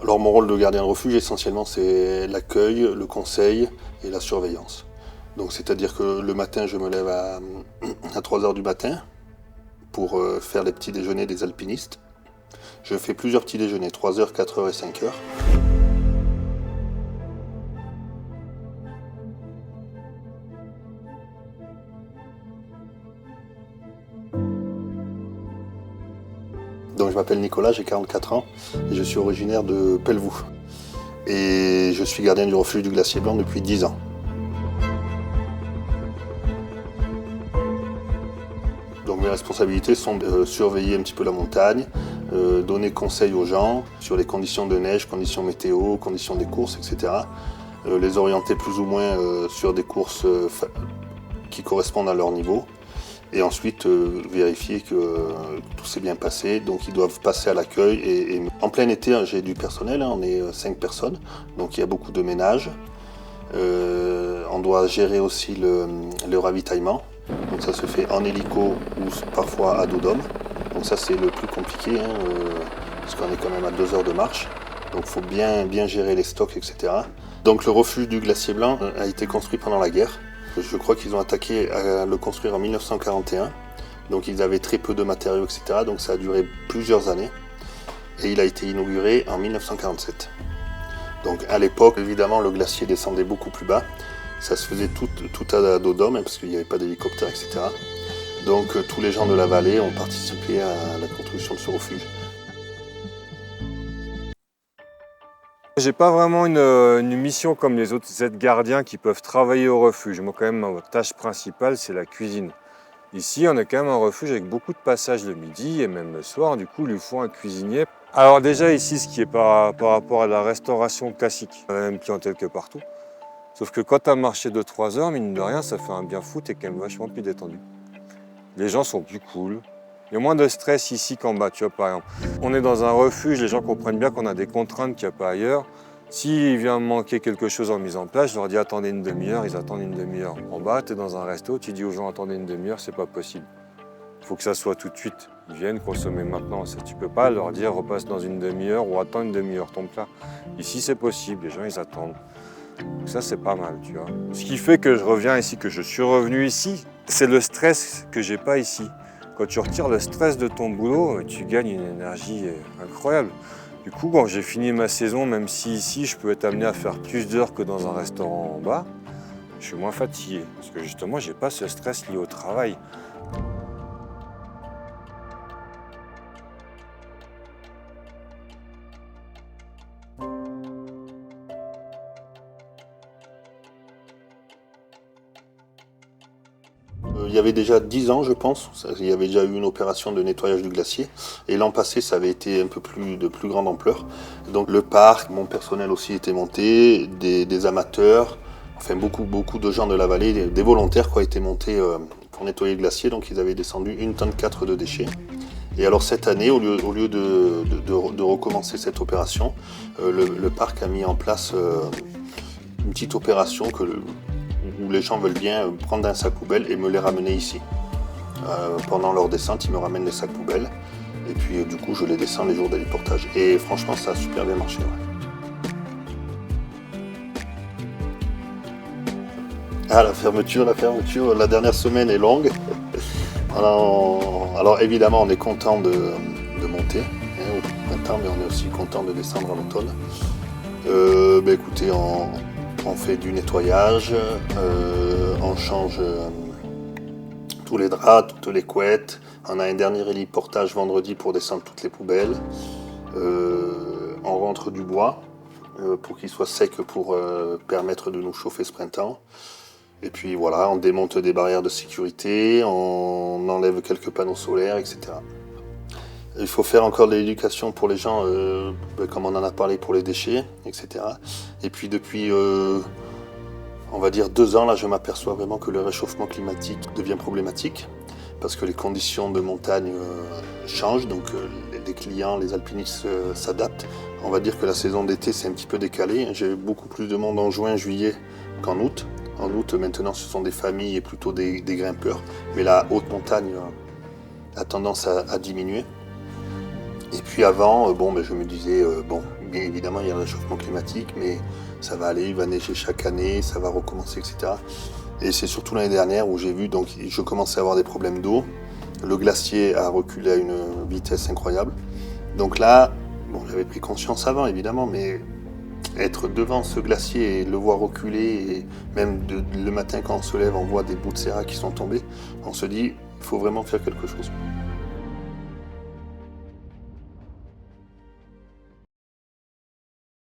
Alors mon rôle de gardien de refuge, essentiellement, c'est l'accueil, le conseil et la surveillance. Donc c'est-à-dire que le matin, je me lève à 3 heures du matin pour faire les petits déjeuners des alpinistes. Je fais plusieurs petits déjeuners, 3 heures, 4 heures et 5 heures. Donc je m'appelle Nicolas, j'ai 44 ans et je suis originaire de Pelvoux. Et je suis gardien du refuge du Glacier Blanc depuis 10 ans. Donc mes responsabilités sont de surveiller un petit peu la montagne, donner conseil aux gens sur les conditions de neige, conditions météo, conditions des courses, etc. Les orienter plus ou moins sur des courses qui correspondent à leur niveau. Et ensuite vérifier que tout s'est bien passé. Donc ils doivent passer à l'accueil. Et en plein été, hein, j'ai du personnel, hein, on est 5 personnes, donc il y a beaucoup de ménage. On doit gérer aussi le ravitaillement. Donc ça se fait en hélico ou parfois à dos d'homme. Donc ça c'est le plus compliqué, hein, parce qu'on est quand même à 2 heures de marche. Donc il faut bien gérer les stocks, etc. Donc le refuge du Glacier Blanc a été construit pendant la guerre. Je crois qu'ils ont attaqué à le construire en 1941. Donc ils avaient très peu de matériaux, etc. Donc ça a duré plusieurs années. Et il a été inauguré en 1947. Donc à l'époque, évidemment, le glacier descendait beaucoup plus bas. Ça se faisait tout à dos d'homme, parce qu'il n'y avait pas d'hélicoptère, etc. Donc tous les gens de la vallée ont participé à la construction de ce refuge. J'ai pas vraiment une mission comme les autres aides-gardiens qui peuvent travailler au refuge. Moi, quand même, ma tâche principale, c'est la cuisine. Ici, on a quand même un refuge avec beaucoup de passages le midi et même le soir. Du coup, il lui faut un cuisinier. Alors déjà, ici, ce qui est par rapport à la restauration classique, on a la même clientèle que partout. Sauf que quand tu as marché de 3 heures, mine de rien, ça fait un bien fou, t'es quand même vachement plus détendu. Les gens sont plus cool. Il y a moins de stress ici qu'en bas, tu vois, par exemple. On est dans un refuge, les gens comprennent bien qu'on a des contraintes qu'il n'y a pas ailleurs. S'il vient manquer quelque chose en mise en place, je leur dis attendez une demi-heure, ils attendent une demi-heure. En bas, tu es dans un resto, tu dis aux gens attendez une demi-heure, c'est pas possible. Il faut que ça soit tout de suite. Ils viennent consommer maintenant. Tu peux pas leur dire repasse dans une demi-heure ou attends une demi-heure ton plat. Ici, c'est possible, les gens ils attendent. Donc ça, c'est pas mal, tu vois. Ce qui fait que je reviens ici, que je suis revenu ici, c'est le stress que j'ai pas ici. Quand tu retires le stress de ton boulot, tu gagnes une énergie incroyable. Du coup, quand j'ai fini ma saison, même si ici je peux être amené à faire plus d'heures que dans un restaurant en bas, je suis moins fatigué. Parce que justement, j'ai pas ce stress lié au travail. Il y avait déjà 10 ans, je pense, il y avait déjà eu une opération de nettoyage du glacier. Et l'an passé, ça avait été un peu de plus grande ampleur. Donc le parc, mon personnel aussi était monté, des amateurs, enfin beaucoup de gens de la vallée, des volontaires qui étaient montés pour nettoyer le glacier. Donc ils avaient descendu 1,4 tonne de déchets. Et alors cette année, au lieu de recommencer cette opération, le parc a mis en place une petite opération où les gens veulent bien prendre un sac poubelle et me les ramener ici. Pendant leur descente, ils me ramènent les sacs poubelles et puis du coup je les descends les jours d'héliportage. Et franchement ça a super bien marché. Ouais. Ah la fermeture, la dernière semaine est longue. Alors évidemment on est content de monter au printemps, mais on est aussi content de descendre en automne. Écoutez, on fait du nettoyage, on change tous les draps, toutes les couettes. On a un dernier héliportage vendredi pour descendre toutes les poubelles. On rentre du bois pour qu'il soit sec pour permettre de nous chauffer ce printemps. Et puis voilà, on démonte des barrières de sécurité, on enlève quelques panneaux solaires, etc. Il faut faire encore de l'éducation pour les gens, comme on en a parlé pour les déchets, etc. Et puis depuis, on va dire 2 ans, là, je m'aperçois vraiment que le réchauffement climatique devient problématique parce que les conditions de montagne changent, donc les clients, les alpinistes s'adaptent. On va dire que la saison d'été s'est un petit peu décalée. J'ai beaucoup plus de monde en juin, juillet qu'en août. En août, maintenant, ce sont des familles et plutôt des grimpeurs. Mais la haute montagne a tendance à diminuer. Et puis avant, je me disais, Bien évidemment, il y a le réchauffement climatique, mais ça va aller, il va neiger chaque année, ça va recommencer, etc. Et c'est surtout l'année dernière où j'ai vu, donc je commençais à avoir des problèmes d'eau. Le glacier a reculé à une vitesse incroyable. Donc là, bon, j'avais pris conscience avant, évidemment, mais être devant ce glacier et le voir reculer, et même le matin quand on se lève, on voit des bouts de sérail qui sont tombés, on se dit, il faut vraiment faire quelque chose.